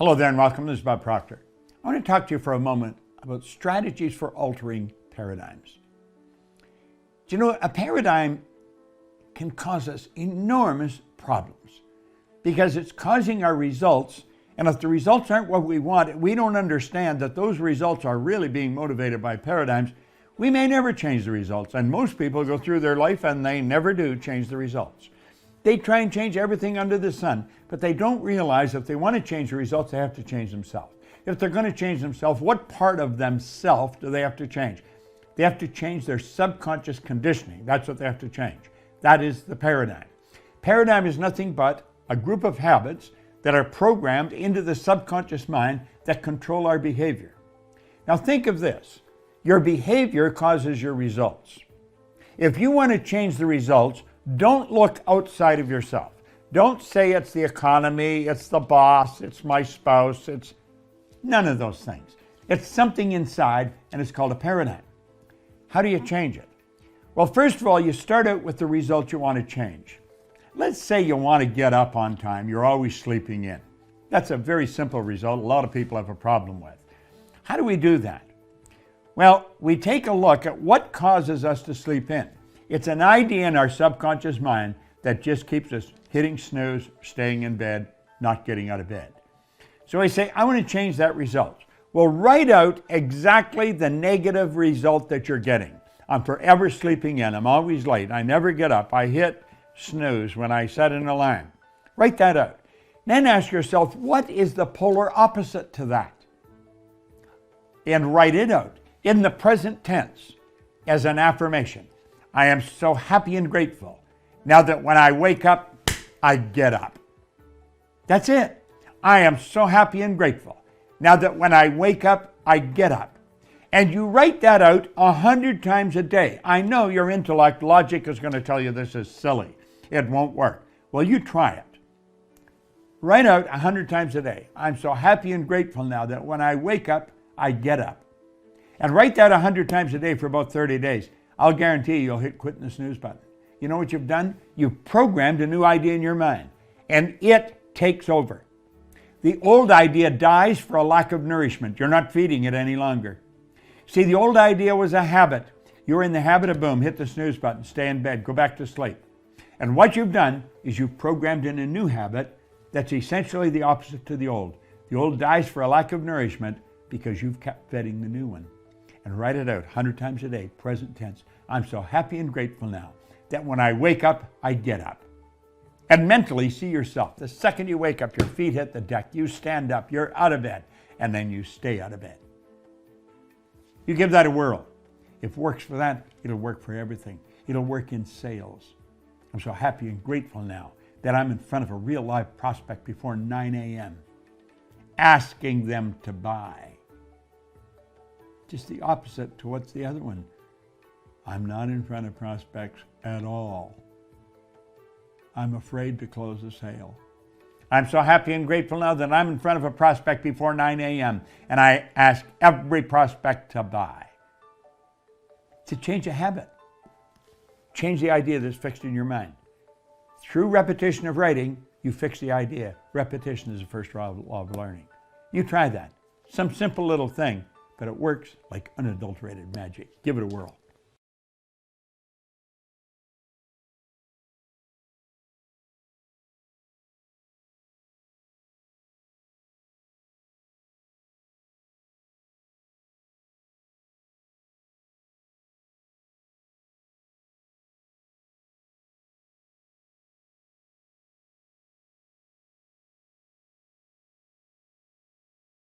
Hello there and welcome. This is Bob Proctor. I want to talk to you for a moment about strategies for altering paradigms. Do you know, a paradigm can cause us enormous problems because it's causing our results, and if the results aren't what we want, we don't understand that those results are really being motivated by paradigms, we may never change the results. And most people go through their life and they never do change the results. They try and change everything under the sun, but they don't realize if they want to change the results, they have to change themselves. If they're going to change themselves, what part of themselves do they have to change? They have to change their subconscious conditioning. That's what they have to change. That is the paradigm. Paradigm is nothing but a group of habits that are programmed into the subconscious mind that control our behavior. Now think of this. Your behavior causes your results. If you want to change the results, don't look outside of yourself. Don't say it's the economy, it's the boss, it's my spouse, it's none of those things. It's something inside, and it's called a paradigm. How do you change it? Well, first of all, you start out with the result you want to change. Let's say you want to get up on time. You're always sleeping in. That's a very simple result. A lot of people have a problem with. How do we do that? Well, we take a look at what causes us to sleep in. It's an idea in our subconscious mind that just keeps us hitting snooze, staying in bed, not getting out of bed. So we say, I want to change that result. Well, write out exactly the negative result that you're getting. I'm forever sleeping in. I'm always late. I never get up. I hit snooze when I set an alarm. Write that out. Then ask yourself, what is the polar opposite to that? And write it out in the present tense as an affirmation. I am so happy and grateful now that when I wake up, I get up. That's it. I am so happy and grateful now that when I wake up, I get up. And you write that out 100 times a day. I know your intellect, logic is going to tell you this is silly. It won't work. Well, you try it. Write out 100 times a day. I'm so happy and grateful now that when I wake up, I get up. And write that 100 times a day for about 30 days. I'll guarantee you'll hit quit in the snooze button. You know what you've done? You've programmed a new idea in your mind, and it takes over. The old idea dies for a lack of nourishment. You're not feeding it any longer. See, the old idea was a habit. You were in the habit of boom, hit the snooze button, stay in bed, go back to sleep. And what you've done is you've programmed in a new habit that's essentially the opposite to the old. The old dies for a lack of nourishment because you've kept feeding the new one. And write it out 100 times a day, present tense. I'm so happy and grateful now that when I wake up, I get up. And mentally see yourself. The second you wake up, your feet hit the deck, you stand up, you're out of bed, and then you stay out of bed. You give that a whirl. If it works for that, it'll work for everything. It'll work in sales. I'm so happy and grateful now that I'm in front of a real live prospect before 9 a.m. asking them to buy. Just the opposite to what's the other one. I'm not in front of prospects at all. I'm afraid to close a sale. I'm so happy and grateful now that I'm in front of a prospect before 9 a.m. and I ask every prospect to buy. To change a habit. Change the idea that's fixed in your mind. Through repetition of writing, you fix the idea. Repetition is the first law of learning. You try that. Some simple little thing, but it works like unadulterated magic. Give it a whirl.